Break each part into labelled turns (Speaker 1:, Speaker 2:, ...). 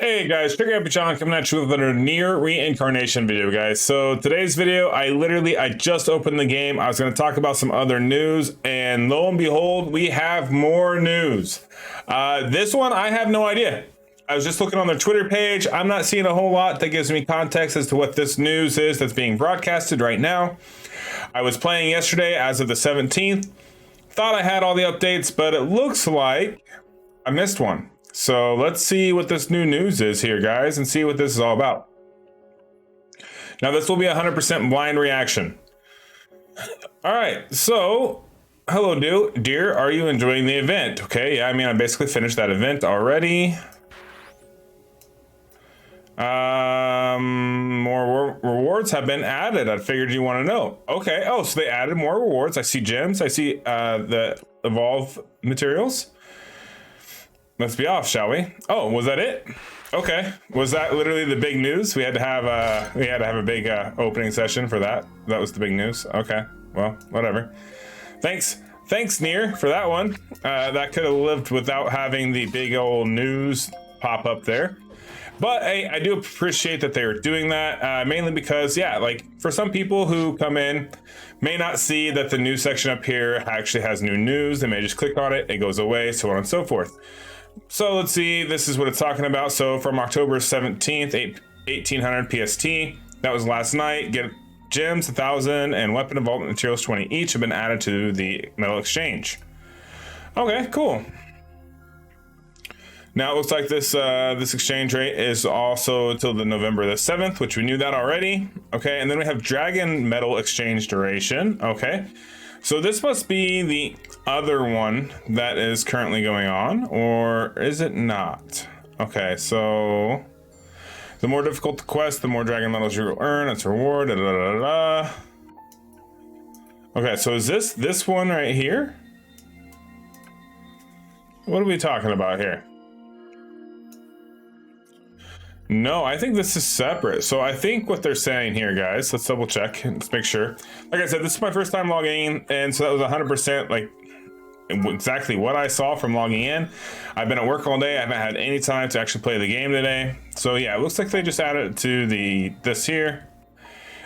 Speaker 1: Hey guys, TriggerhappyJon coming at you with another Nier Reincarnation video, guys. So today's video, I just opened the game. I was going to talk about some other news, and lo and behold, we have more news. This one, I have no idea. I was just looking on their Twitter page. I'm not seeing a whole lot that gives me context as to what this news is that's being broadcasted right now. I was playing yesterday as of the 17th. Thought I had all the updates, but it looks like I missed one. So let's see what this new news is here, guys, and see what this is all about. Now, this will be 100% blind reaction. All right, so hello, dear. Are you enjoying the event? Okay, yeah, I mean, I basically finished that event already. More rewards have been added. I figured you want to know. Okay, oh, so they added more rewards. I see gems. I see the evolve materials. Let's be off, shall we? Oh, was that it? Okay. Was that literally the big news? We had to have a big opening session for that. That was the big news. Okay. Well, whatever. Thanks, Nier, for that one. That could have lived without having the big old news pop up there. But hey, I do appreciate that they were doing that, mainly because, yeah, like for some people who come in, may not see that the news section up here actually has new news. They may just click on it, it goes away, so on and so forth. So let's see, this is what it's talking about. So from October 17th, 1800 PST, that was last night, get gems 1,000 and weapon evolvement materials 20 each have been added to the metal exchange. Okay, cool. Now it looks like this exchange rate is also until the November the 7th, which we knew that already. Okay, and then we have dragon metal exchange duration. Okay, so this must be the other one that is currently going on, or is it not? Okay, so the more difficult the quest, the more dragon medals you will earn. It's a reward. Da, da, da, da. Okay, so is this one right here? What are we talking about here? No, I think this is separate. So I think what they're saying here, guys, let's double check. Let's make sure. Like I said, this is my first time logging in, and so that was 100% like exactly what I saw from logging in. I've been at work all day. I haven't had any time to actually play the game today. So yeah, it looks like they just added it to this here.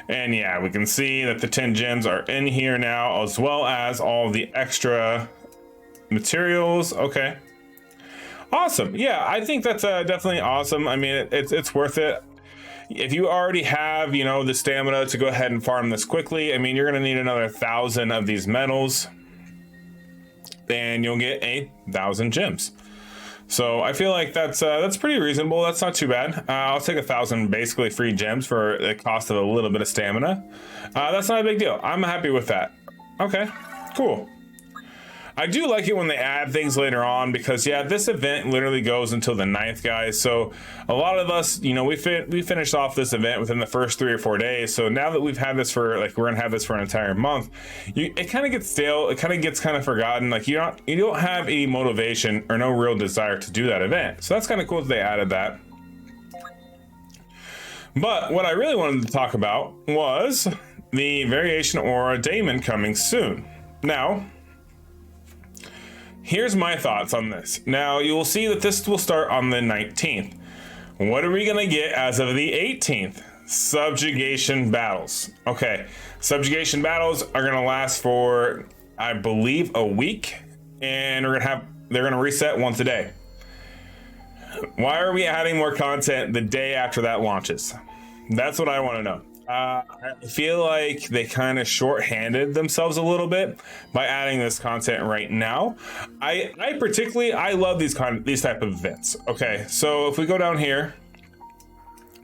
Speaker 1: And yeah, we can see that the 10 gems are in here now, as well as all the extra materials. Okay. Awesome. Yeah, I think that's definitely awesome. I mean, it's worth it. If you already have, the stamina to go ahead and farm this quickly, I mean, you're going to need another 1,000 of these metals, and you'll get 1,000 gems. So I feel like that's pretty reasonable. That's not too bad. I'll take 1,000 basically free gems for the cost of a little bit of stamina. That's not a big deal. I'm happy with that. Okay, cool. I do like it when they add things later on because, yeah, this event literally goes until the 9th, guys. So a lot of us, we finished off this event within the first 3 or 4 days. So now that we've had this for, we're going to have this for an entire month, it kind of gets stale. It kind of gets forgotten. Like, you don't have any motivation or no real desire to do that event. So that's kind of cool that they added that. But what I really wanted to talk about was the variation Aurora Daemon coming soon. Now, here's my thoughts on this. Now, you will see that this will start on the 19th. What are we going to get as of the 18th? Subjugation battles. Okay, subjugation battles are going to last for, I believe, a week, and they're going to reset once a day. Why are we adding more content the day after that launches? That's what I want to know. I feel like they kind of shorthanded themselves a little bit by adding this content right now. I love these type of events. Okay, so if we go down here,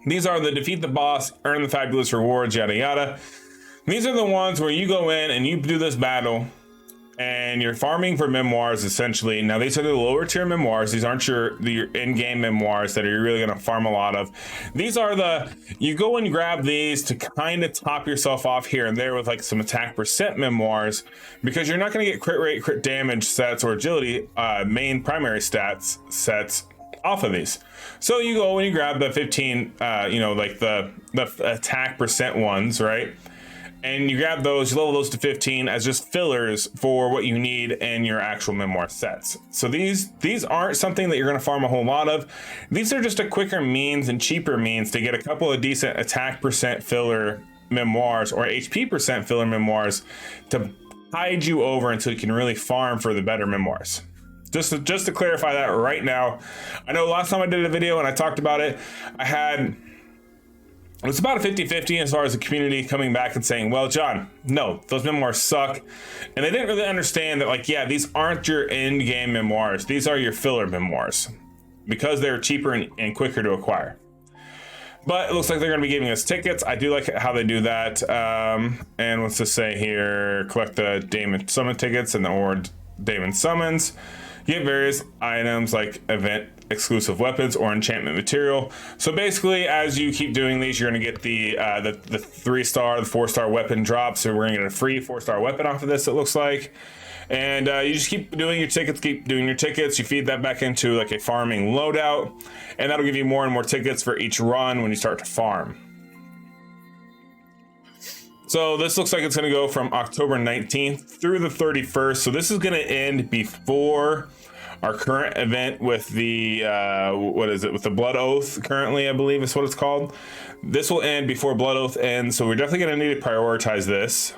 Speaker 1: these are the defeat the boss, earn the fabulous rewards, yada yada. These are the ones where you go in and you do this battle and you're farming for memoirs essentially. Now these are the lower tier memoirs. These aren't your in-game memoirs that are really going to farm a lot of. These are you go and grab these to kind of top yourself off here and there with like some attack percent memoirs, because you're not going to get crit rate, crit damage sets, or agility main primary stats sets off of these. So you go and you grab the 15, like the attack percent ones, right? and you grab those, you level those to 15 as just fillers for what you need in your actual memoir sets. So these aren't something that you're going to farm a whole lot of. These are just a quicker means and cheaper means to get a couple of decent attack percent filler memoirs or HP percent filler memoirs to tide you over until you can really farm for the better memoirs. Just to clarify that right now. I know last time I did a video and I talked about it, it was about a 50-50 as far as the community coming back and saying, well, John, no, those memoirs suck. And they didn't really understand that, like, yeah, these aren't your end game memoirs. These are your filler memoirs because they're cheaper and quicker to acquire. But it looks like they're going to be giving us tickets. I do like how they do that. And let's just say here, collect the Daemon Summon tickets and the Aurora Daemon Summons. Get various items like event exclusive weapons or enchantment material. So basically, as you keep doing these, you're going to get the 3-star, the 4-star weapon drops. So we're going to get a free 4-star weapon off of this, it looks like. And you just keep doing your tickets, You feed that back into like a farming loadout, and that'll give you more and more tickets for each run when you start to farm. So this looks like it's going to go from October 19th through the 31st. So this is going to end before our current event with the with the Blood Oath. Currently, I believe is what it's called. This will end before Blood Oath ends, so we're definitely going to need to prioritize this.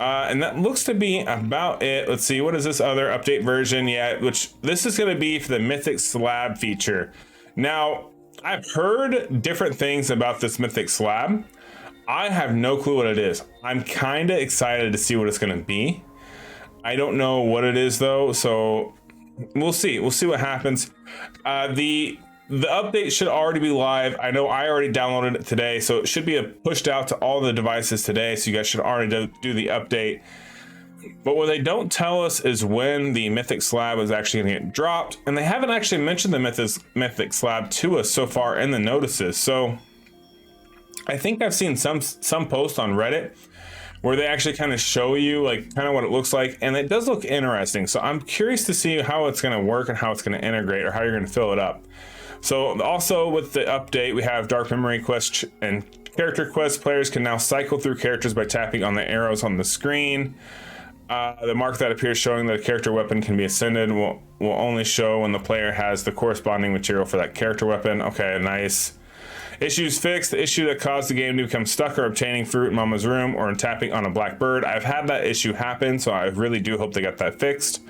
Speaker 1: And that looks to be about it. Let's see, what is this other update version? Yeah, which this is going to be for the Mythic Slab feature. Now, I've heard different things about this Mythic Slab. I have no clue what it is. I'm kind of excited to see what it's going to be. I don't know what it is though, so we'll see. We'll see what happens. The update should already be live. I know I already downloaded it today, so it should be pushed out to all the devices today, so you guys should already do the update. But what they don't tell us is when the Mythic Slab is actually going to get dropped, and they haven't actually mentioned the Mythic Slab to us so far in the notices. So I think I've seen some posts on Reddit where they actually kind of show you like kind of what it looks like, and it does look interesting. So I'm curious to see how it's going to work and how it's going to integrate or how you're going to fill it up. So also with the update, we have Dark Memory Quest and Character Quest. Players can now cycle through characters by tapping on the arrows on the screen. The mark that appears showing that a character weapon can be ascended will only show when the player has the corresponding material for that character weapon. Okay, nice. Issues fixed. The issue that caused the game to become stuck or obtaining fruit in Mama's room or in tapping on a black bird. I've had that issue happen, so I really do hope they got that fixed.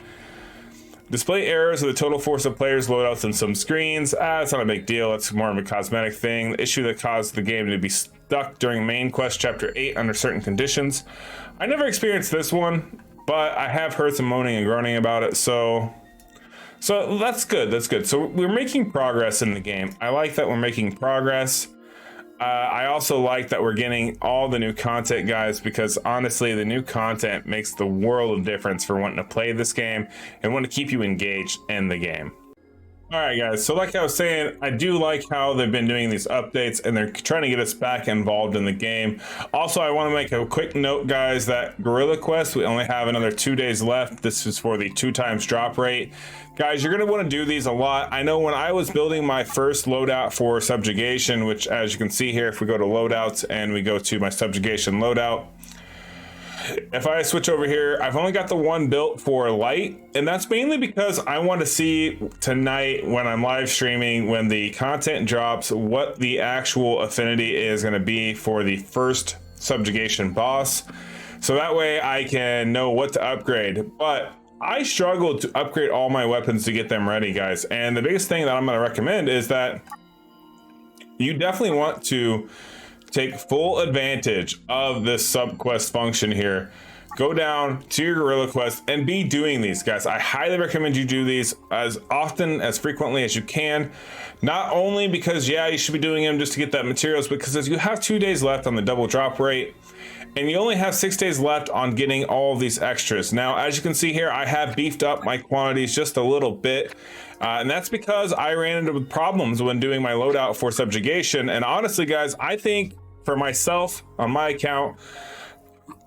Speaker 1: Display errors of the total force of players loadouts in some screens. It's not a big deal. It's more of a cosmetic thing. The issue that caused the game to be stuck during main quest chapter 8 under certain conditions. I never experienced this one, but I have heard some moaning and groaning about it, so that's good. That's good. So we're making progress in the game. I like that we're making progress. I also like that we're getting all the new content, guys, because honestly, the new content makes the world of difference for wanting to play this game and want to keep you engaged in the game. All right, guys. So like I was saying, I do like how they've been doing these updates and they're trying to get us back involved in the game. Also, I want to make a quick note, guys, that Gorilla Quest, we only have another 2 days left. This is for the 2x drop rate. Guys, you're going to want to do these a lot. I know when I was building my first loadout for Subjugation, which as you can see here, if we go to loadouts and we go to my Subjugation loadout, if I switch over here, I've only got the one built for light, and that's mainly because I want to see tonight when I'm live streaming, when the content drops, what the actual affinity is going to be for the first Subjugation boss. So that way I can know what to upgrade. But I struggled to upgrade all my weapons to get them ready, guys. And the biggest thing that I'm going to recommend is that you definitely want to take full advantage of this subquest function here. Go down to your Gorilla Quest and be doing these, guys. I highly recommend you do these as often, as frequently as you can. Not only because, yeah, you should be doing them just to get that materials, but because you have 2 days left on the double drop rate, and you only have 6 days left on getting all of these extras. Now, as you can see here, I have beefed up my quantities just a little bit. And that's because I ran into problems when doing my loadout for Subjugation. And honestly, guys, I think for myself, on my account,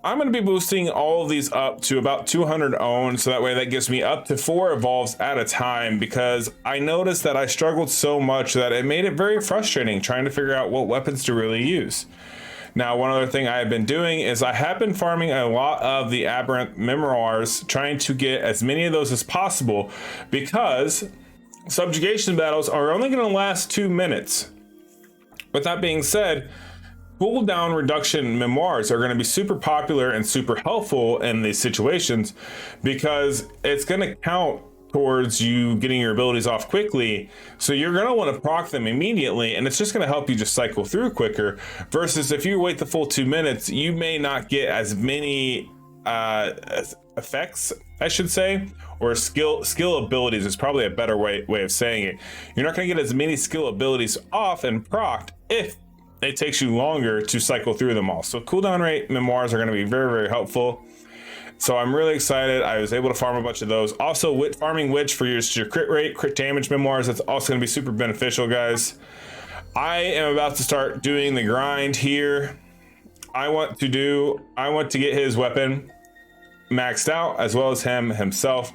Speaker 1: I'm going to be boosting all of these up to about 200 own, so that way that gives me up to 4 evolves at a time, because I noticed that I struggled so much that it made it very frustrating trying to figure out what weapons to really use. Now, one other thing I have been doing is I have been farming a lot of the Aberrant Memoirs, trying to get as many of those as possible, because subjugation battles are only going to last 2 minutes. With that being said, cooldown reduction memoirs are going to be super popular and super helpful in these situations, because it's going to count towards you getting your abilities off quickly. So you're going to want to proc them immediately, and it's just going to help you just cycle through quicker, versus if you wait the full 2 minutes, you may not get as many effects, I should say, or skill abilities is probably a better way of saying it. You're not going to get as many skill abilities off and procced if it takes you longer to cycle through them all. So cooldown rate memoirs are going to be very, very helpful. So I'm really excited. I was able to farm a bunch of those. Also, farming Witch for your crit rate, crit damage memoirs, that's also going to be super beneficial, guys. I am about to start doing the grind here. I want to get his weapon maxed out, as well as himself.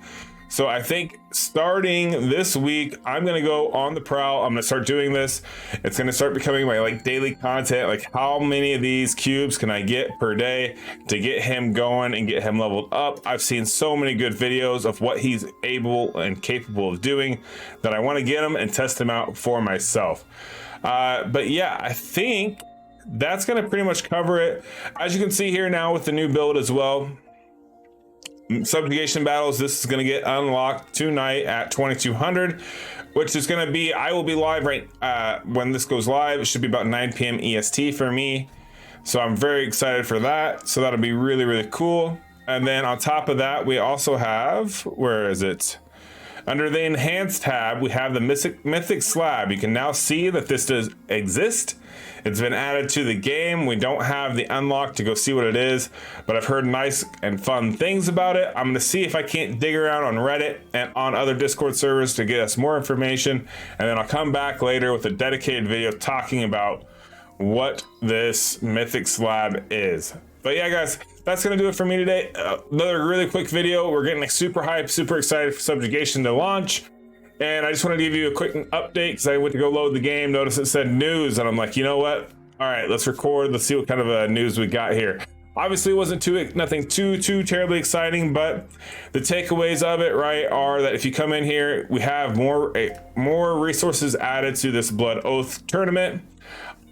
Speaker 1: So I think starting this week, I'm going to go on the prowl. I'm going to start doing this. It's going to start becoming my daily content. Like, how many of these cubes can I get per day to get him going and get him leveled up? I've seen so many good videos of what he's able and capable of doing that I want to get him and test him out for myself. But yeah, I think that's going to pretty much cover it. As you can see here now with the new build as well, subjugation battles, this is going to get unlocked tonight at 2200, which is going to be, I will be live right when this goes live. It should be about 9 p.m. EST for me, so I'm very excited for that. So that'll be really, really cool. And then on top of that, we also have, where is it, under the enhanced tab, we have the Mythic Slab. You can now see that this does exist. It's been added to the game. We don't have the unlock to go see what it is, but I've heard nice and fun things about it. I'm going to see if I can't dig around on Reddit and on other Discord servers to get us more information, and then I'll come back later with a dedicated video talking about what this Mythic Slab is. But yeah, guys, that's going to do it for me today. Another really quick video. We're getting super hyped, super excited for Subjugation to launch. And I just wanted to give you a quick update because I went to go load the game. Notice it said news, and I'm like, you know what? All right, let's record. Let's see what kind of news we got here. Obviously, it wasn't nothing too terribly exciting, but the takeaways of it, right, are that if you come in here, we have more resources added to this Blood Oath tournament.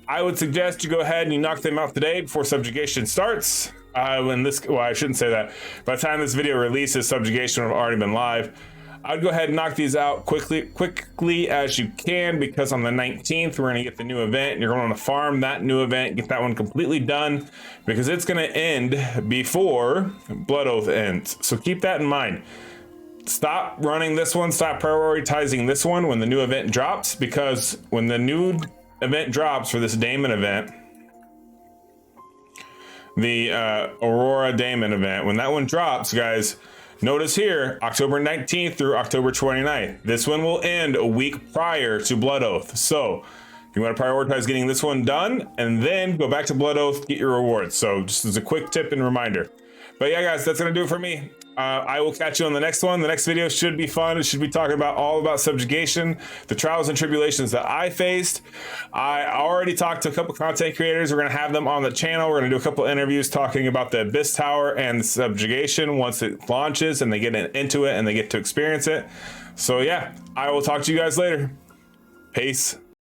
Speaker 1: I would suggest you go ahead and you knock them out today before Subjugation starts. Well, I shouldn't say that. By the time this video releases, Subjugation will have already been live. I'd go ahead and knock these out quickly as you can, because on the 19th we're going to get the new event, and you're going to farm that new event, get that one completely done, because it's going to end before Blood Oath ends. So keep that in mind. Stop running this one, stop prioritizing this one when the new event drops, because when the new event drops for this Daemon event, the Aurora Daemon event, when that one drops, guys, notice here, October 19th through October 29th. This one will end a week prior to Blood Oath. So you want to prioritize getting this one done and then go back to Blood Oath, get your rewards. So just as a quick tip and reminder. But yeah, guys, that's going to do it for me. I will catch you on the next one. The next video should be fun. It should be talking all about subjugation, the trials and tribulations that I faced. I already talked to a couple content creators. We're going to have them on the channel. We're going to do a couple interviews talking about the Abyss Tower and the subjugation once it launches and they get into it and they get to experience it. So yeah, I will talk to you guys later. Peace.